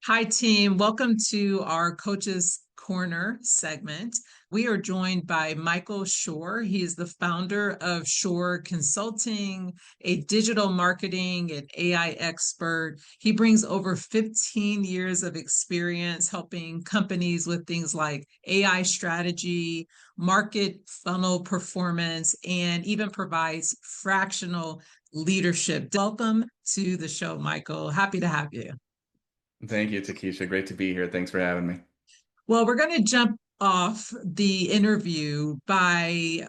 Hi, team. Welcome to our Coaches Corner segment. We are joined by Michael Shore. He is the founder of Shore Consulting, a digital marketing and AI expert. He brings over 15 years of experience helping companies with things like AI strategy, market funnel performance, and even provides fractional leadership. Welcome to the show, Michael. Happy to have you. Thank you, Takesha. Great to be here. Thanks for having me. Well, we're going to jump off the interview by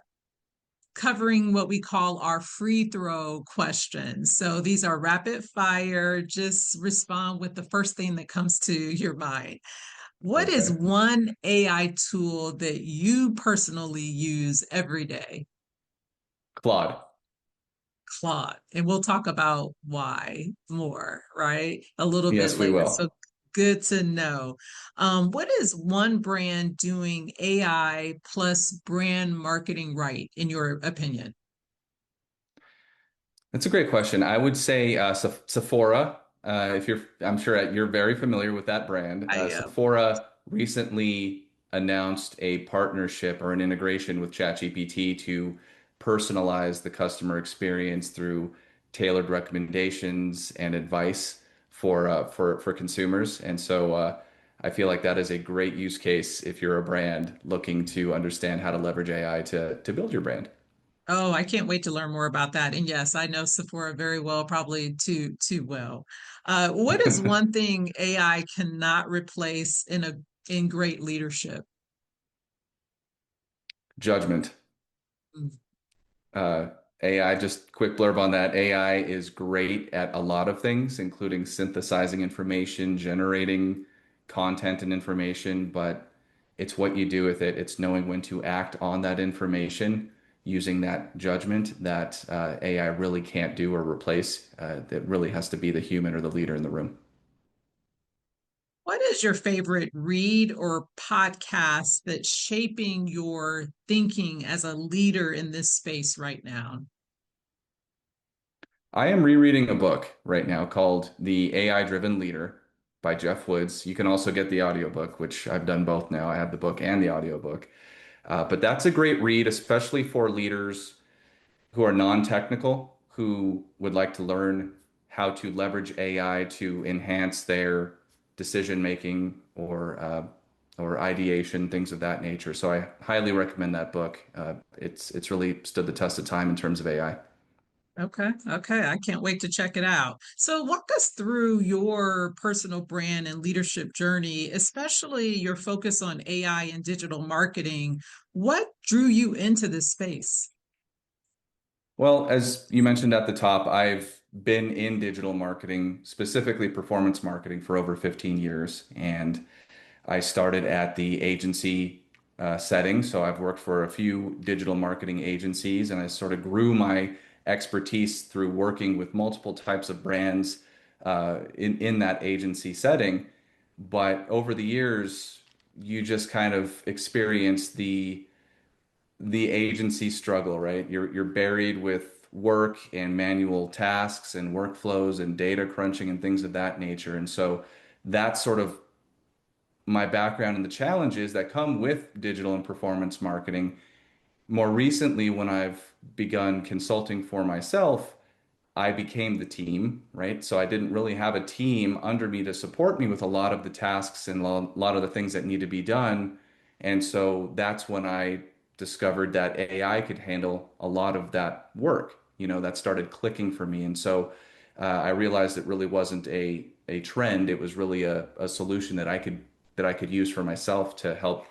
covering what we call our free throw questions. So these are rapid fire, just respond with the first thing that comes to your mind. What is Okay. one AI tool that you personally use every day? Claude. Claude. And we'll talk about why more, right? A little bit Yes, we later. So will. good to know. What is one brand doing AI plus brand marketing right, in your opinion? That's a great question. I would say Sephora. If you're, I'm sure you're very familiar with that brand. I Sephora recently announced a partnership or an integration with ChatGPT to personalize the customer experience through tailored recommendations and advice for consumers. And so I feel like that is a great use case if you're a brand looking to understand how to leverage AI to build your brand. Oh, I can't wait to learn more about that. And yes, I know Sephora very well, probably too well. What is one thing AI cannot replace in great leadership? Judgment. Mm. Uh, AI, just quick blurb on that. AI is great at a lot of things, including synthesizing information, generating content and information, but it's what you do with it. It's knowing when to act on that information, using that judgment that AI really can't do or replace. That really has to be the human or the leader in the room. What is your favorite read or podcast that's shaping your thinking as a leader in this space right now? I am rereading a book right now called The AI Driven Leader by Jeff Woods. You can also get the audiobook, which I've done both now. I have the book and the audiobook. But that's a great read, especially for leaders who are non-technical, who would like to learn how to leverage AI to enhance their decision making or ideation, things of that nature. So I highly recommend that book. It's really stood the test of time in terms of AI. Okay, okay. I can't wait to check it out. So, walk us through your personal brand and leadership journey, especially your focus on AI and digital marketing. What drew you into this space? Well, as you mentioned at the top, I've been in digital marketing, specifically performance marketing, for over 15 years. And I started at the agency setting. So I've worked for a few digital marketing agencies and I sort of grew my expertise through working with multiple types of brands in that agency setting. But over the years, you just kind of experience the agency struggle, right? You're buried with work and manual tasks and workflows and data crunching and things of that nature. And so that's sort of my background and the challenges that come with digital and performance marketing. More recently, when I've begun consulting for myself, I became the team, right? So I didn't really have a team under me to support me with a lot of the tasks and a lot of the things that need to be done. And so that's when I discovered that AI could handle a lot of that work. That started clicking for me. And so I realized it really wasn't a trend. It was really a solution that I could use for myself to help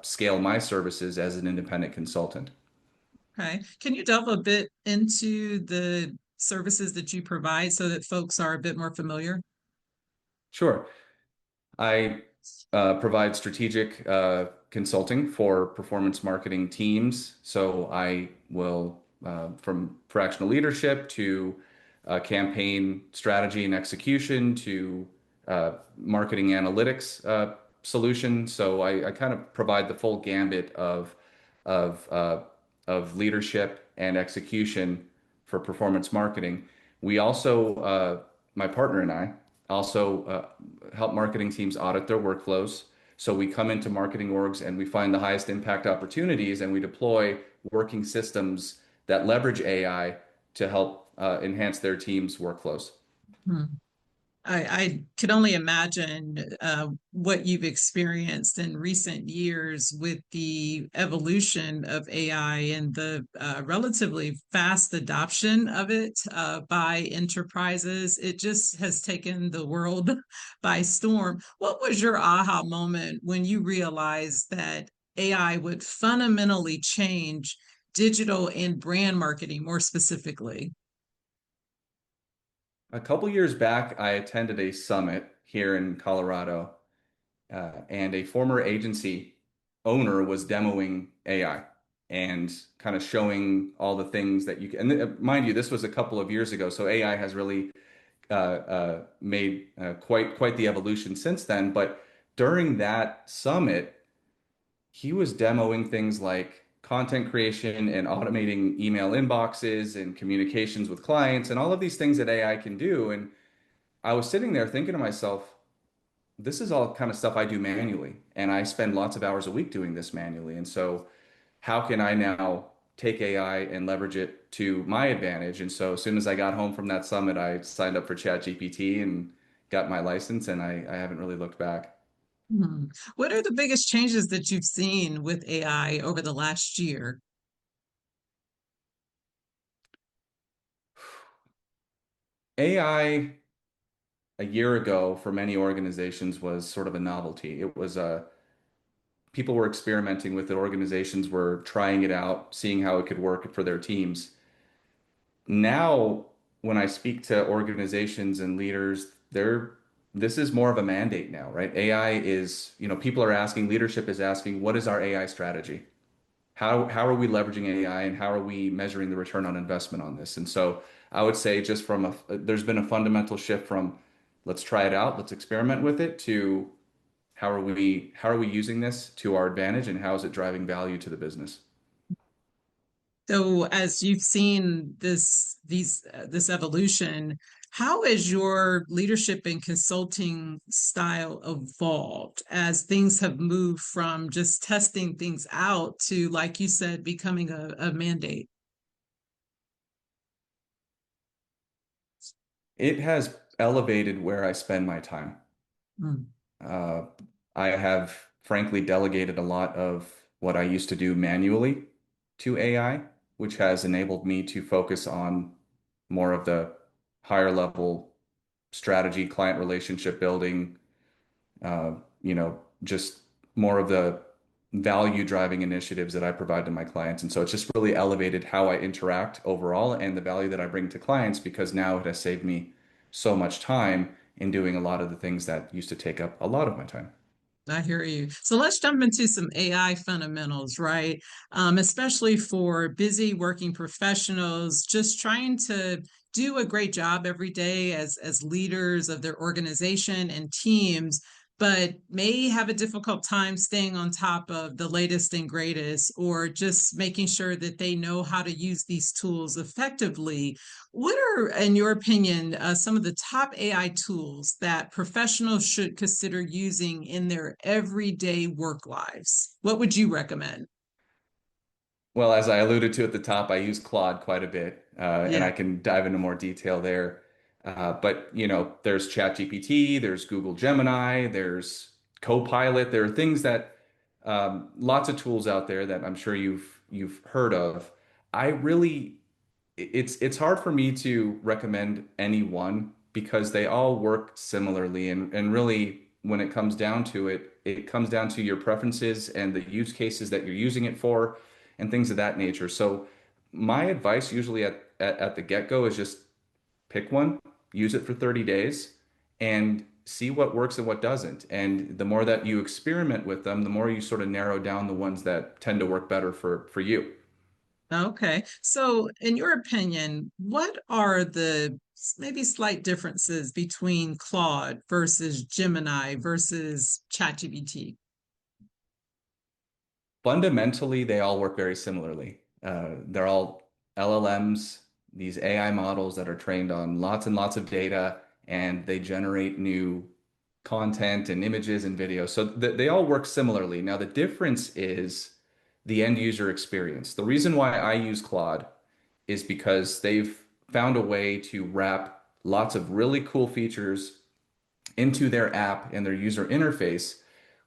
scale my services as an independent consultant. Okay. Can you delve a bit into the services that you provide so that folks are a bit more familiar? Sure. I provide strategic consulting for performance marketing teams. So I will, from fractional leadership to campaign strategy and execution to marketing analytics solution. So I kind of provide the full gambit of uh, of leadership and execution for performance marketing. We also, my partner and I, also help marketing teams audit their workflows. So we come into marketing orgs and we find the highest impact opportunities and we deploy working systems that leverage AI to help enhance their team's workflows. Hmm. I could only imagine what you've experienced in recent years with the evolution of AI and the relatively fast adoption of it by enterprises. It just has taken the world by storm. What was your aha moment when you realized that AI would fundamentally change digital and brand marketing more specifically? A couple years back, I attended a summit here in Colorado, and a former agency owner was demoing AI and kind of showing all the things that you can. And mind you, this was a couple of years ago, so AI has really made quite the evolution since then. But during that summit, he was demoing things like content creation and automating email inboxes and communications with clients and all of these things that AI can do. And I was sitting there thinking to myself, this is all kind of stuff I do manually, and I spend lots of hours a week doing this manually. And so, how can I now take AI and leverage it to my advantage? And so, as soon as I got home from that summit, I signed up for ChatGPT and got my license, and I haven't really looked back. Hmm. What are the biggest changes that you've seen with AI over the last year? AI a year ago for many organizations was sort of a novelty. It was a people were experimenting with it, organizations were trying it out, seeing how it could work for their teams. Now, when I speak to organizations and leaders, this is more of a mandate now, right? AI is, people are asking, leadership is asking, what is our AI strategy? How are we leveraging AI and how are we measuring the return on investment on this? And so I would say just there's been a fundamental shift from let's try it out, let's experiment with it to how are we using this to our advantage and how is it driving value to the business? So, as you've seen this evolution, how has your leadership and consulting style evolved as things have moved from just testing things out to, like you said, becoming a mandate? It has elevated where I spend my time. Mm. Uh, I have frankly delegated a lot of what I used to do manually to AI, which has enabled me to focus on more of the higher level strategy, client relationship building, just more of the value driving initiatives that I provide to my clients. And so it's just really elevated how I interact overall and the value that I bring to clients because now it has saved me so much time in doing a lot of the things that used to take up a lot of my time. I hear you. So let's jump into some AI fundamentals, right? Especially for busy working professionals, just trying to do a great job every day as leaders of their organization and teams, but may have a difficult time staying on top of the latest and greatest, or just making sure that they know how to use these tools effectively. What are, in your opinion, some of the top AI tools that professionals should consider using in their everyday work lives? What would you recommend? Well, as I alluded to at the top, I use Claude quite a bit, and Yeah. I can dive into more detail there. But there's ChatGPT, there's Google Gemini, there's Copilot. There are things that lots of tools out there that I'm sure you've heard of. I really it's hard for me to recommend any one because they all work similarly and really when it comes down to it, it comes down to your preferences and the use cases that you're using it for and things of that nature. So my advice usually at the get-go is just pick one, use it for 30 days and see what works and what doesn't. And the more that you experiment with them, the more you sort of narrow down the ones that tend to work better for you. Okay. So, in your opinion, what are the maybe slight differences between Claude versus Gemini versus ChatGPT? Fundamentally, they all work very similarly. They're all LLMs, these AI models that are trained on lots and lots of data and they generate new content and images and videos. So they all work similarly. Now, the difference is the end user experience. The reason why I use Claude is because they've found a way to wrap lots of really cool features into their app and their user interface,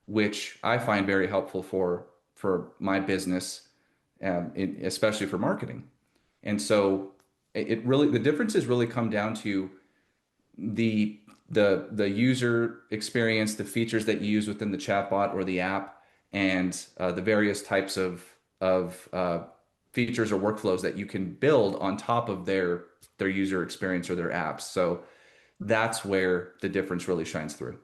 which I find very helpful for my business, especially for marketing. And so it really the differences really come down to the the user experience, the features that you use within the chatbot or the app, and the various types of features or workflows that you can build on top of their user experience or their apps. So that's where the difference really shines through.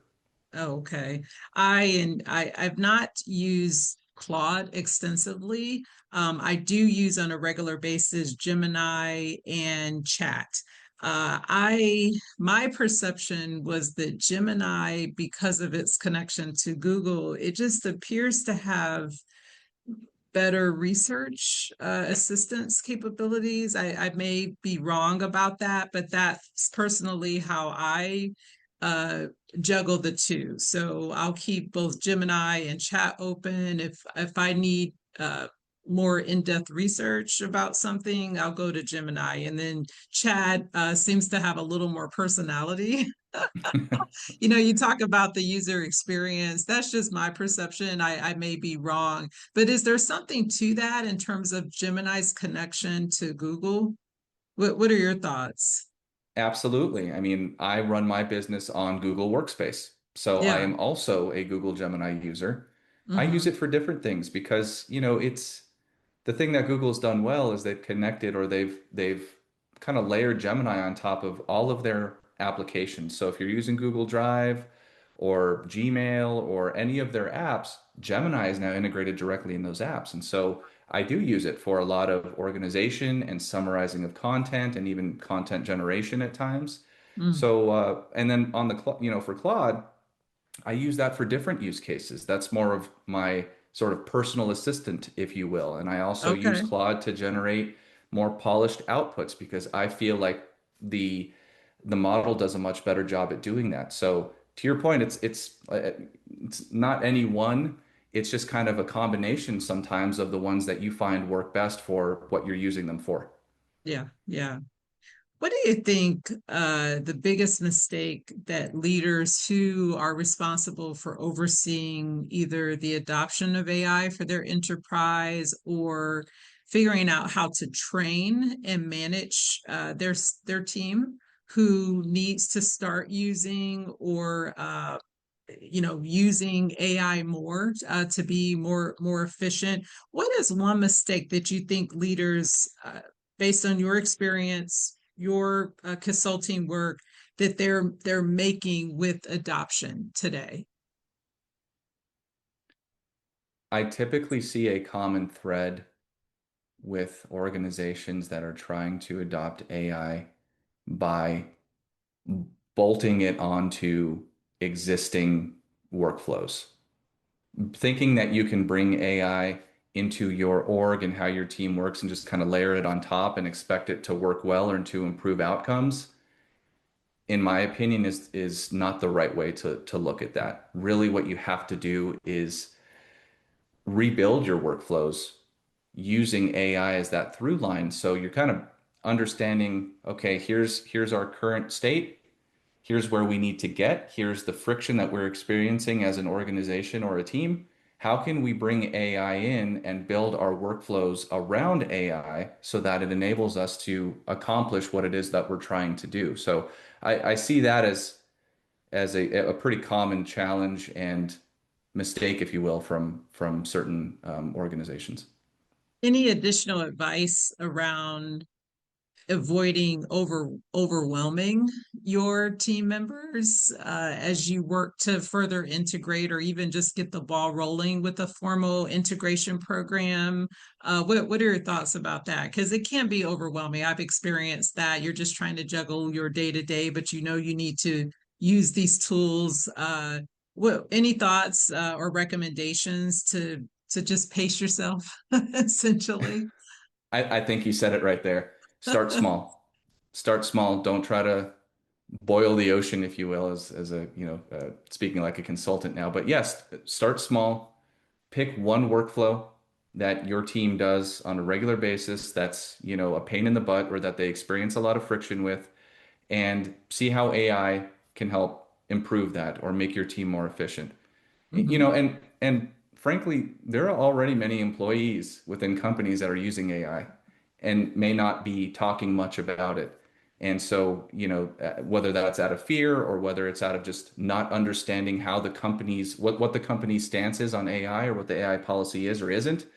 Oh, okay. I've not used Claude extensively. I do use on a regular basis Gemini and Chat. I My perception was that Gemini, because of its connection to Google, it just appears to have better research assistance capabilities. I may be wrong about that, but that's personally how I uh, juggle the two. So I'll keep both Gemini and Chat open. If I need more in-depth research about something, I'll go to Gemini, and then Chat seems to have a little more personality. You talk about the user experience. That's just my perception. I may be wrong, but is there something to that in terms of Gemini's connection to Google? What are your thoughts? Absolutely. I mean, I run my business on Google Workspace. So I Yeah. am also a Google Gemini user. I use Hmm. it for different things because, it's the thing that Google's done well is they've connected or they've kind of layered Gemini on top of all of their applications. So if you're using Google Drive or Gmail or any of their apps, Gemini is now integrated directly in those apps. And so I do use it for a lot of organization and summarizing of content and even content generation at times. Mm. So and then on for Claude, I use that for different use cases. That's more of my sort of personal assistant, if you will. And I also use Okay. Claude to generate more polished outputs because I feel like the the model does a much better job at doing that. So to your point, it's not any one. It's just kind of a combination sometimes of the ones that you find work best for what you're using them for. Yeah. Yeah. What do you think the biggest mistake that leaders who are responsible for overseeing either the adoption of AI for their enterprise or figuring out how to train and manage their team who needs to start using or using AI more to be more efficient? What is one mistake that you think leaders, based on your experience, your consulting work, that they're making with adoption today? I typically see a common thread with organizations that are trying to adopt AI by bolting it onto existing workflows. Thinking that you can bring AI into your org and how your team works and just kind of layer it on top and expect it to work well or to improve outcomes, in my opinion, is not the right way to look at that. Really, what you have to do is rebuild your workflows using AI as that through line. So you're kind of understanding, okay, here's our current state. Here's where we need to get. Here's the friction that we're experiencing as an organization or a team. How can we bring AI in and build our workflows around AI so that it enables us to accomplish what it is that we're trying to do? So I see that as a pretty common challenge and mistake, if you will, from certain organizations. Any additional advice around avoiding overwhelming your team members as you work to further integrate or even just get the ball rolling with a formal integration program? What are your thoughts about that? Because it can be overwhelming. I've experienced that. You're just trying to juggle your day to day, but you need to use these tools. Any thoughts or recommendations to just pace yourself, essentially? I think you said it right there. Start small. Start small. Don't try to boil the ocean, if you will, as a, speaking like a consultant now. But yes, start small, pick one workflow that your team does on a regular basis that's, a pain in the butt or that they experience a lot of friction with, and see how AI can help improve that or make your team more efficient. And frankly, there are already many employees within companies that are using AI and may not be talking much about it. And so, whether that's out of fear or whether it's out of just not understanding how the company's what the company's stance is on AI or what the AI policy is or isn't.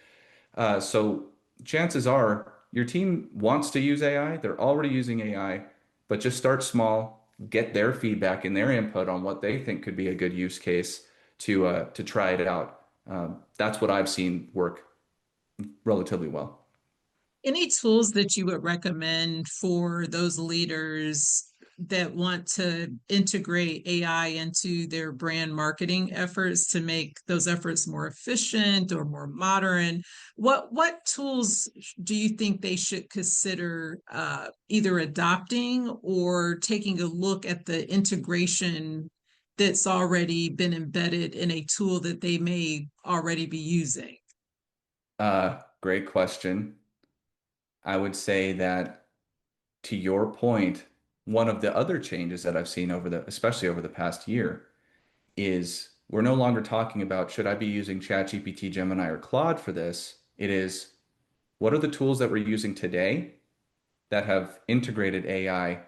So chances are your team wants to use AI. They're already using AI, but just start small, get their feedback and their input on what they think could be a good use case to try it out. That's what I've seen work relatively well. Any tools that you would recommend for those leaders that want to integrate AI into their brand marketing efforts to make those efforts more efficient or more modern? What tools do you think they should consider either adopting or taking a look at the integration that's already been embedded in a tool that they may already be using? Great question. I would say that to your point, one of the other changes that I've seen especially over the past year, is we're no longer talking about should I be using ChatGPT, Gemini, or Claude for this? It is what are the tools that we're using today that have integrated AI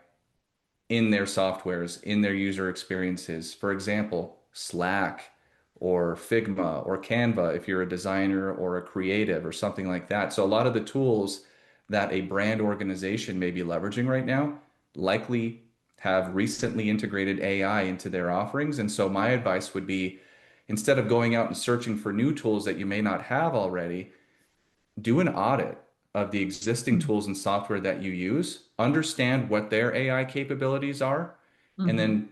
in their softwares, in their user experiences. For example, Slack or Figma or Canva if you're a designer or a creative or something like that. So a lot of the tools that a brand organization may be leveraging right now likely have recently integrated AI into their offerings. And so my advice would be instead of going out and searching for new tools that you may not have already, do an audit of the existing tools and software that you use, understand what their AI capabilities are, and Mm-hmm. then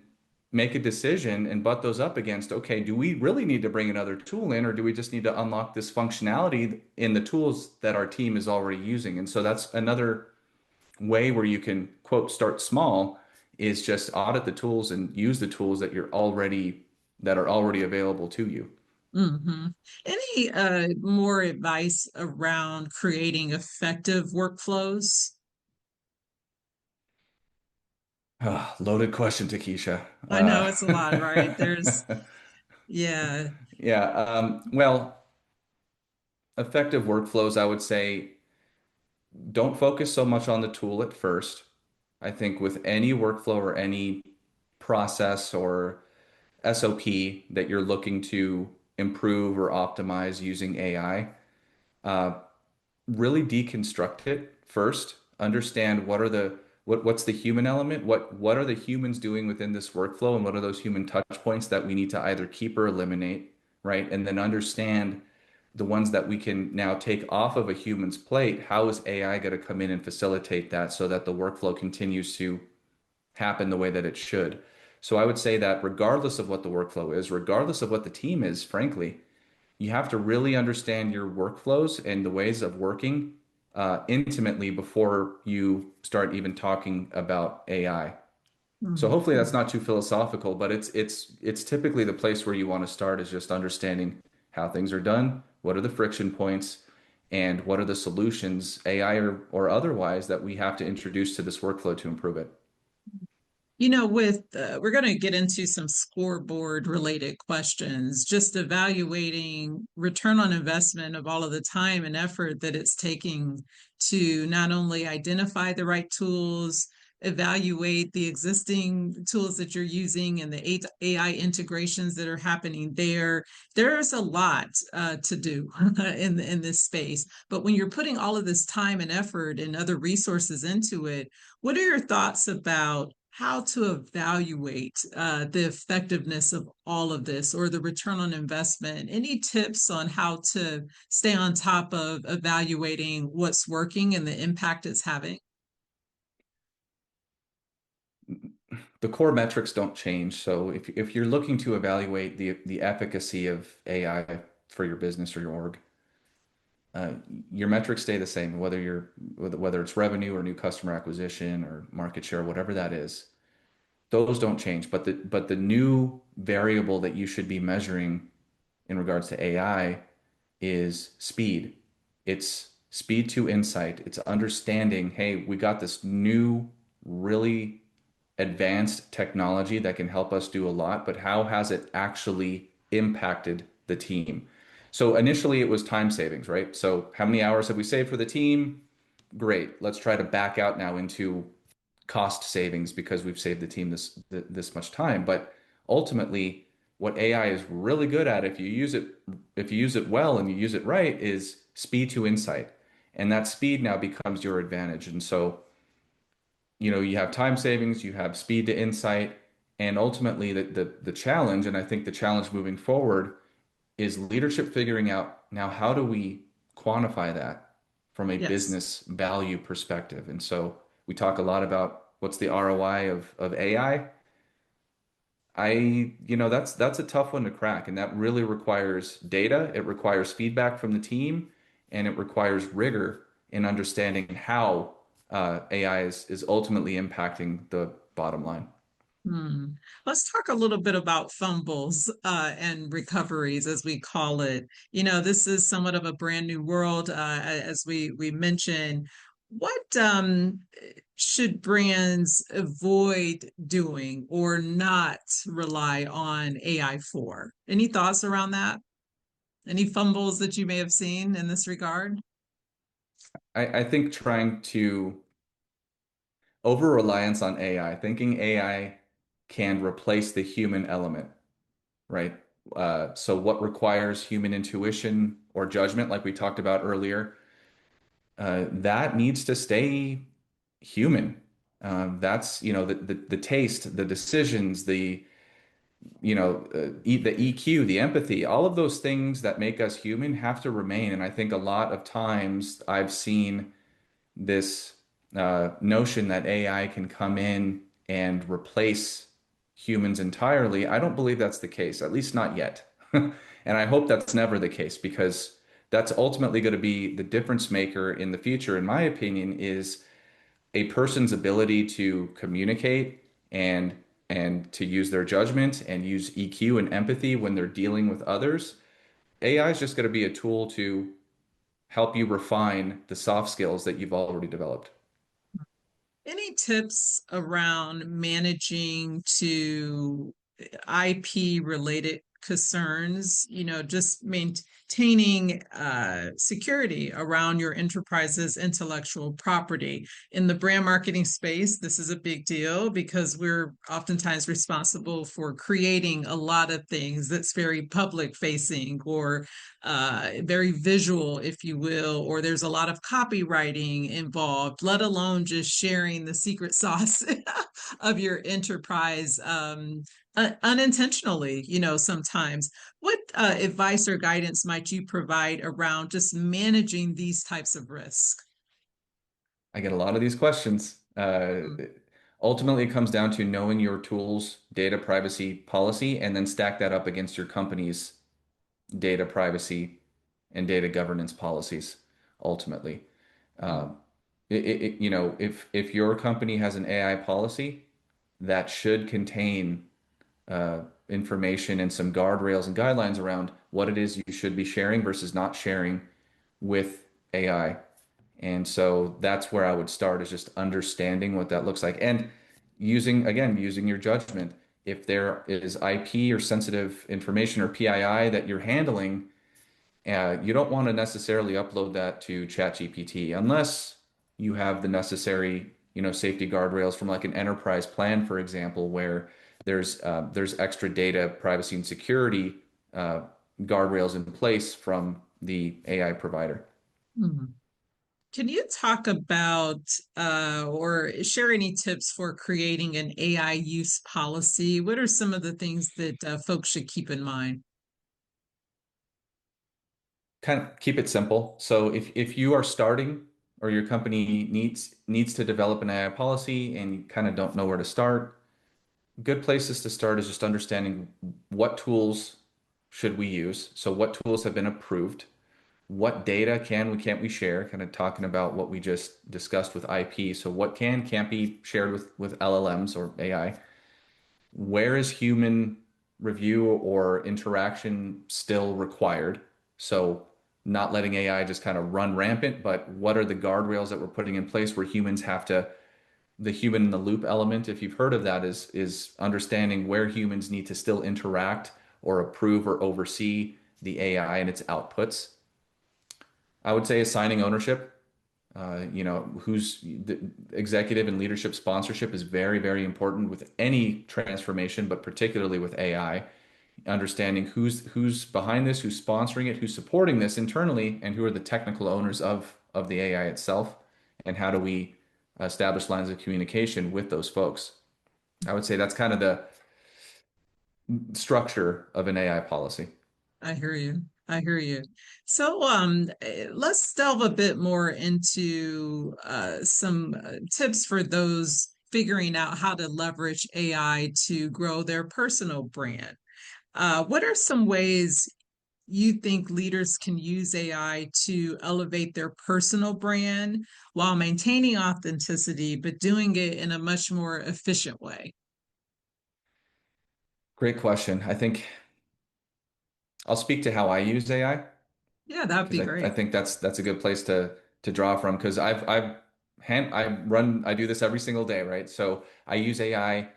make a decision and butt those up against, okay, do we really need to bring another tool in, or do we just need to unlock this functionality in the tools that our team is already using? And so that's another way where you can, quote, start small is just audit the tools and use the tools that are already available to you. Hmm. Any more advice around creating effective workflows? Loaded question, Takesha. I know it's a lot, right? Yeah. Yeah. Well, effective workflows, I would say, don't focus so much on the tool at first. I think with any workflow or any process or SOP that you're looking to improve or optimize using AI, really deconstruct it first. Understand what's the human element, what are the humans doing within this workflow, and what are those human touch points that we need to either keep or eliminate, right? And then understand the ones that we can now take off of a human's plate. How is AI going to come in and facilitate that so that the workflow continues to happen the way that it should? So I would say that regardless of what the workflow is, regardless of what the team is, frankly, you have to really understand your workflows and the ways of working intimately before you start even talking about AI. So hopefully that's Mhm. not too philosophical, but it's typically the place where you want to start is just understanding how things are done, what are the friction points, and what are the solutions, AI or otherwise, that we have to introduce to this workflow to improve it. With we're going to get into some scoreboard related questions, just evaluating return on investment of all of the time and effort that it's taking to not only identify the right tools, evaluate the existing tools that you're using and the AI integrations that are happening there. There's a lot to do in this space. But when you're putting all of this time and effort and other resources into it, what are your thoughts about how to evaluate the effectiveness of all of this or the return on investment? Any tips on how to stay on top of evaluating what's working and the impact it's having? The core metrics don't change. So if you're looking to evaluate the efficacy of AI for your business or your org, uh, your metrics stay the same, whether it's revenue or new customer acquisition or market share, whatever that is. those don't change. But the new variable that you should be measuring in regards to AI is speed. It's speed to insight. It's understanding, hey, we got this new, really advanced technology that can help us do a lot, but how has it actually impacted the team? So initially it was time savings, right? So how many hours have we saved for the team? Great. Let's try to back out now into cost savings because we've saved the team this much time. But ultimately, what AI is really good at, if you use it well and you use it right, is speed to insight. And that speed now becomes your advantage. And so, you have time savings, you have speed to insight, and ultimately the challenge, and I think the challenge moving forward is leadership figuring out now how do we quantify that from a Yes. business value perspective. And so we talk a lot about what's the ROI of AI. That's a tough one to crack, and that really requires data. It requires feedback from the team, and it requires rigor in understanding how AI is ultimately impacting the bottom line. Hmm. Let's talk a little bit about fumbles and recoveries, as we call it. This is somewhat of a brand new world, as we mentioned. What should brands avoid doing or not rely on AI for? Any thoughts around that? Any fumbles that you may have seen in this regard? I think trying to over reliance on AI, thinking AI can replace the human element, right? So what requires human intuition or judgment, like we talked about earlier, that needs to stay human. That's, the taste, the decisions, the EQ, the empathy, all of those things that make us human have to remain. And I think a lot of times I've seen this notion that AI can come in and replace humans entirely. I don't believe that's the case, at least not yet. And I hope that's never the case because that's ultimately going to be the difference maker in the future, in my opinion, is a person's ability to communicate and to use their judgment and use EQ and empathy when they're dealing with others. AI is just going to be a tool to help you refine the soft skills that you've already developed. Any tips around managing to IP related concerns, just maintaining security around your enterprise's intellectual property. In the brand marketing space, this is a big deal because we're oftentimes responsible for creating a lot of things that's very public facing or very visual, if you will, or there's a lot of copywriting involved, let alone just sharing the secret sauce of your enterprise unintentionally, sometimes. What advice or guidance might you provide around just managing these types of risks? I get a lot of these questions. Mm, Ultimately, it comes down to knowing your tool's data privacy policy and then stack that up against your company's data privacy and data governance policies, ultimately. mm, Um, if your company has an AI policy, that should contain information and some guardrails and guidelines around what it is you should be sharing versus not sharing with AI. And so that's where I would start is just understanding what that looks like and using your judgment. If there is IP or sensitive information or PII that you're handling, you don't want to necessarily upload that to ChatGPT unless you have the necessary, safety guardrails from like an enterprise plan, for example, where there's extra data privacy and security uh, guardrails in place from the AI provider. mm. Can you talk about or share any tips for creating an AI use policy? What are some of the things that folks should keep in mind? Kind of keep it simple. So if you are starting or your company needs to develop an AI policy and you kind of don't know where to start, good places to start is just understanding what tools should we use. So what tools have been approved? What data can't we share? Kind of talking about what we just discussed with IP. So what can't be shared with LLMs or AI? where is human review or interaction still required? So not letting AI just kind of run rampant, but what are the guardrails that we're putting in place where humans have to, the human in the loop element, if you've heard of that, is understanding where humans need to still interact or approve or oversee the AI and its outputs. I would say assigning ownership. Who's the executive and leadership sponsorship is very, very important with any transformation, but particularly with AI. Understanding who's behind this, who's sponsoring it, who's supporting this internally, and who are the technical owners of the AI itself, and how do we establish lines of communication with those folks. I would say that's kind of the structure of an AI policy. I hear you. I hear you. So, let's delve a bit more into some tips for those figuring out how to leverage AI to grow their personal brand. What are some ways you think leaders can use AI to elevate their personal brand while maintaining authenticity, but doing it in a much more efficient way? Great question. I think I'll speak to how I use AI Yeah, that would because be I great. think that's a good place to draw from because I do this every single day, right? So I use AI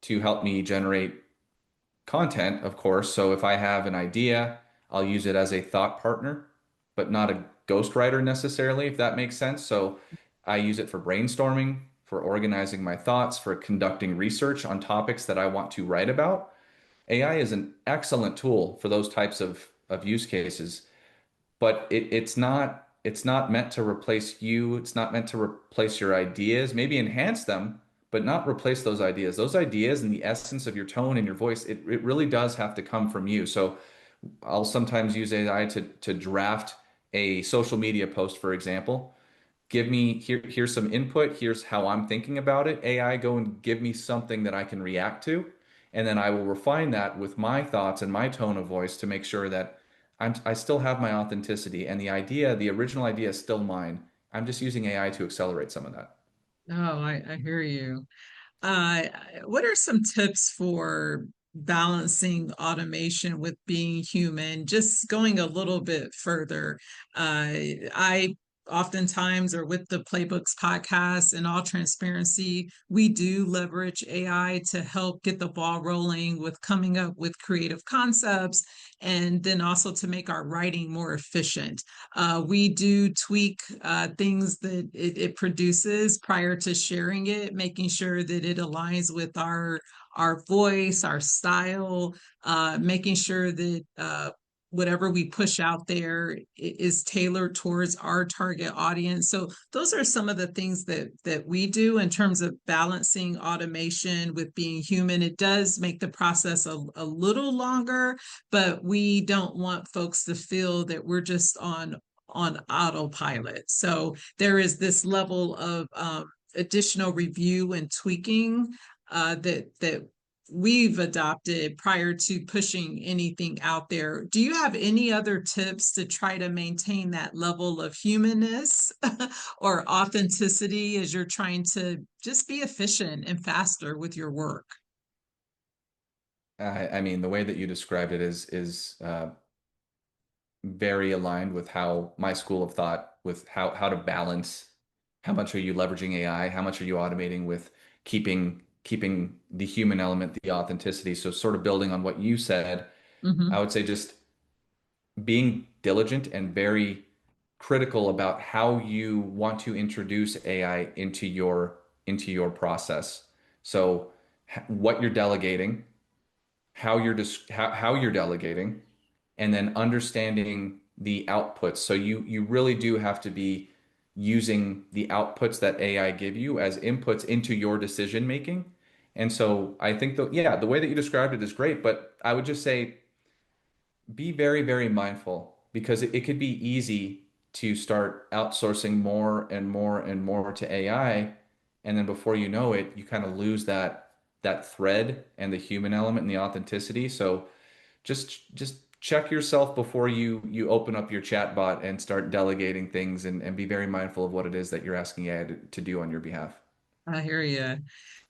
to help me generate content, of course. So if I have an idea, I'll use it as a thought partner, but not a ghostwriter necessarily, if that makes sense. So I use it for brainstorming, for organizing my thoughts, for conducting research on topics that I want to write about. AI is an excellent tool for those types of use cases, but it's not meant to replace you. It's not meant to replace your ideas, maybe enhance them, but not replace those ideas. Those ideas and the essence of your tone and your voice, it really does have to come from you. So I'll sometimes use AI to draft a social media post, for example. Give me here's some input, here's how I'm thinking about it. AI, go and give me something that I can react to, and then I will refine that with my thoughts and my tone of voice to make sure that I still have my authenticity and the original idea is still mine. I'm just using AI to accelerate some of that. Oh, I hear you. Uh, what are some tips for balancing automation with being human? Just going a little bit further. I oftentimes are with the Playbooks podcast. In all transparency, we do leverage AI to help get the ball rolling with coming up with creative concepts and then also to make our writing more efficient. We do tweak things that it produces prior to sharing it, making sure that it aligns with our voice, our style, making sure that whatever we push out there is tailored towards our target audience. So those are some of the things that we do in terms of balancing automation with being human. It does make the process a little longer, but we don't want folks to feel that we're just on autopilot. So there is this level of additional review and tweaking that we've adopted prior to pushing anything out there. Do you have any other tips to try to maintain that level of humanness or authenticity as you're trying to just be efficient and faster with your work? I mean, the way that you described it is very aligned with how my school of thought with how to balance how much are you leveraging AI, how much are you automating with keeping the human element, the authenticity. So sort of building on what you said, I Hmm. would say just being diligent and very critical about how you want to introduce AI into your process. So what you're delegating, how you're delegating, and then understanding the outputs. So you really do have to be using the outputs that AI give you as inputs into your decision making. And so I think the way that you described it is great, but I would just say be very, very mindful because it could be easy to start outsourcing more and more and more to AI. And then before you know it, you kind of lose that thread and the human element and the authenticity. So just check yourself before you open up your chat bot and start delegating things and be very mindful of what it is that you're asking AI to do on your behalf. I hear you.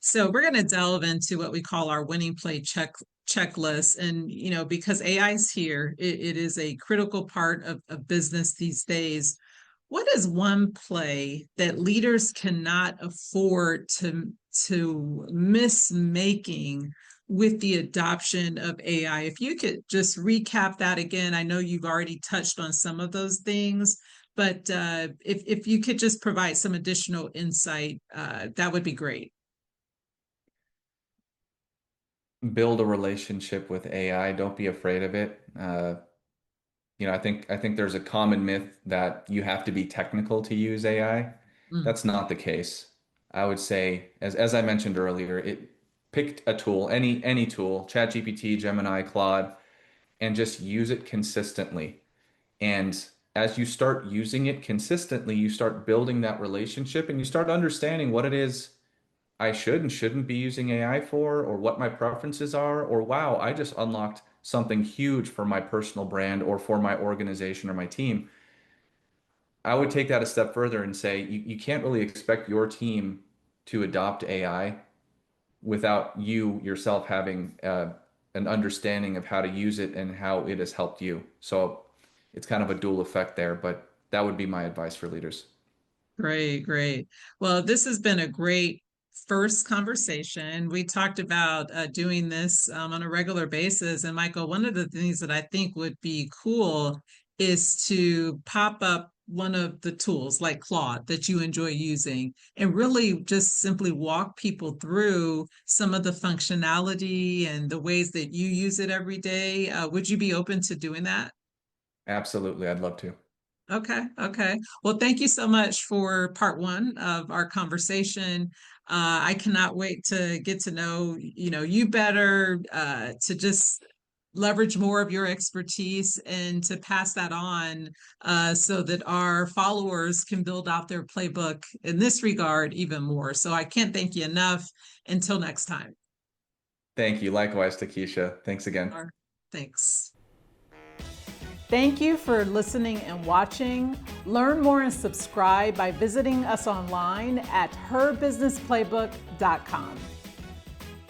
So we're going to delve into what we call our winning play checklist. And, because AI is here, it is a critical part of business these days. What is one play that leaders cannot afford to miss making with the adoption of AI? If you could just recap that again, I know you've already touched on some of those things, but if you could just provide some additional insight, that would be great. Build a relationship with AI. Don't be afraid of it. I think there's a common myth that you have to be technical to use AI. Mm. That's not the case. I would say, as I mentioned earlier, it pick a tool, any tool, ChatGPT, Gemini, Claude, and just use it consistently. And as you start using it consistently, you start building that relationship and you start understanding what it is I should and shouldn't be using AI for, or what my preferences are, or wow, I just unlocked something huge for my personal brand or for my organization or my team. I would take that a step further and say you can't really expect your team to adopt AI without you yourself having an understanding of how to use it and how it has helped you. So it's kind of a dual effect there, but that would be my advice for leaders. Great, great. Well, this has been a great first conversation. We talked about doing this on a regular basis. And Michael, one of the things that I think would be cool is to pop up one of the tools like Claude that you enjoy using and really just simply walk people through some of the functionality and the ways that you use it every day. Would you be open to doing that? Absolutely, I'd love to. Okay, okay. Well, thank you so much for part one of our conversation. I cannot wait to get to know, you better, to just leverage more of your expertise and to pass that on, so that our followers can build out their playbook in this regard even more. So I can't thank you enough. Until next time. Thank you. Likewise, Takesha. Thanks again. All right, thanks. Thank you for listening and watching. Learn more and subscribe by visiting us online at herbusinessplaybook.com.